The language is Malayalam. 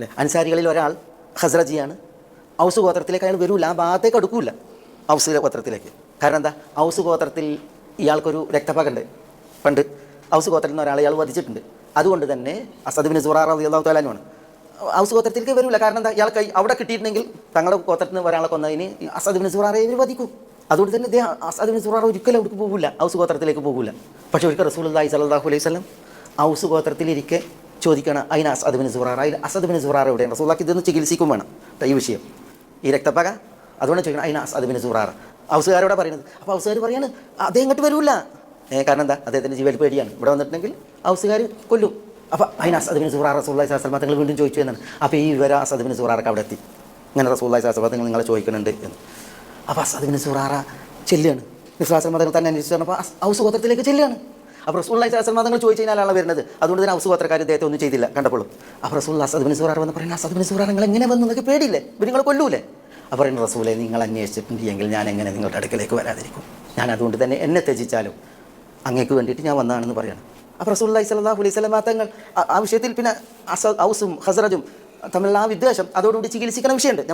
അല്ലേ? അൻസാരികളിൽ ഒരാൾ ഖസ്റജിയാണ്. ഔസ് ഗോത്രത്തിലേക്ക് അയാൾ വരൂല, ആ ഭാഗത്തേക്ക് അടുക്കൂല ഔസ് ഗോത്രത്തിലേക്ക്. കാരണം എന്താ? ഔസ് ഗോത്രത്തിൽ ഇയാൾക്കൊരു രക്തപകണ്ട്. പണ്ട് ഔസ് ഗോത്രത്തിൽ നിന്ന് ഒരാളെ ഇയാൾ വധിച്ചിട്ടുണ്ട്. അതുകൊണ്ട് തന്നെ അസദ് ബിൻ സുറാറ റളിയല്ലാഹു തആല അൻഹു ആണ് ഔസ് ഗോത്രത്തിലേക്ക് വരൂല. കാരണം എന്താ? ഇയാൾ അവിടെ കിട്ടിയിട്ടുണ്ടെങ്കിൽ തങ്ങളുടെ ഗോത്രത്തിൽ നിന്ന് ഒരാളെ കൊന്നതിന് അസദ് ബിൻ സുറാറയെ ഇവർ വധിക്കും. അതുകൊണ്ട് തന്നെ ഇദ്ദേഹം അസദ് ബിൻ സുറാറ ഒരിക്കലും അവിടേക്ക് പോകില്ല, ഔസ് ഗോത്രത്തിലേക്ക് പോകില്ല. പക്ഷേ ഒരിക്കൽ റസൂലുള്ളാഹി സ്വല്ലല്ലാഹു അലൈഹി വസല്ലം ഔസ് ഗോത്രത്തിലിരിക്കെ ചോദിക്കണം, അതിന് അസദ് ബിൻ സുറാറ, അതിൽ അസദ് ബിൻ സുറാറ എവിടെയാണ്? റസൂലുള്ളാഹിക്ക് ഇതൊന്ന് ചികിത്സിക്കും വേണം ഈ വിഷയം, ഈ രക്തപ്പക. അതുകൊണ്ട് ചോദിക്കണം, അതിന് അസദ് ബിൻ സുറാറ. ഔസുകാരോടെ പറയുന്നത്. അപ്പോൾ ഔസുകാർ പറയാണ് അദ്ദേഹം ഇങ്ങോട്ട് വരൂല്ല. കാരണം എന്താ? അദ്ദേഹത്തിൻ്റെ ജീവൻ പേടിയാണ്. ഇവിടെ വന്നിട്ടുണ്ടെങ്കിൽ ഔസുകാർ കൊല്ലും. അപ്പോൾ അതിന് അസദ് ബിൻ സുറാറ റസൂലുള്ളാഹി സ്വല്ലല്ലാഹു അലൈഹി വസല്ലം തങ്ങൾ വീണ്ടും ചോദിച്ചു എന്നാണ്. അപ്പോൾ ഈ വിവരം അസദ് ബിൻ സുറാറക്ക് അവിടെ എത്തി, ഇങ്ങനെ റസൂലുള്ളാഹി സ്വല്ലല്ലാഹു അലൈഹി വസല്ലം നിങ്ങളെ ചോദിക്കുന്നുണ്ട് എന്ന്. അപ്പോൾ അസദ് ബിൻ സുറാറ ചെല്ലുകയാണ്. നബി സ്വല്ലല്ലാഹു അലൈഹി വസല്ലം തന്നെ അന്വേഷിച്ചു പറഞ്ഞപ്പോൾ ഔസ് ഗോത്രത്തിലേക്ക് ചെല്ലുകയാണ്. അപ്പോൾ റസൂലുള്ളാഹി സ്വല്ലല്ലാഹു അലൈഹി വസല്ലം തങ്ങൾ ചോദിച്ചു കഴിഞ്ഞാലാണ് വരുന്നത്. അതുകൊണ്ട് തന്നെ ഔസ് ഗോത്രക്കാർ ഇദ്ദേഹത്തെ ഒന്നും ചെയ്തില്ല കണ്ടപ്പോഴും. അപ്പോൾ റസൂലുള്ളാഹി അസദ് ബിൻ സുറാറ വന്ന് പറയുന്നത്, അസദ് ബിൻ സുറാറ നിങ്ങൾ എങ്ങനെ വന്നു? നിങ്ങൾക്ക് പേടിയില്ലേ? ഇവർ നിങ്ങൾ കൊല്ലൂലേ? അപ്പോൾ പറയുന്നത്, റസൂലെ നിങ്ങൾ അന്വേഷിച്ചിട്ടുണ്ടെങ്കിൽ ഞാൻ എങ്ങനെ നിങ്ങളുടെ അടുക്കലേക്ക് വരാതിരിക്കും? ഞാൻ അതുകൊണ്ട് തന്നെ എന്നെ ത്യജിച്ചാലും അങ്ങേക്ക് വേണ്ടിയിട്ട് ഞാൻ വന്നതാണെന്ന് പറയണം. അപ്പോൾ റസൂലുള്ളാഹി സ്വല്ലല്ലാഹു അലൈഹി വസല്ലം തങ്ങൾ ആ വിഷയത്തിൽ പിന്നെ ഔസും ഖസ്റജും തമ്മിലുള്ള ആ വിദ്വേഷം അതോടുകൂടി ചികിത്സിക്കുന്ന വിഷയമുണ്ട്.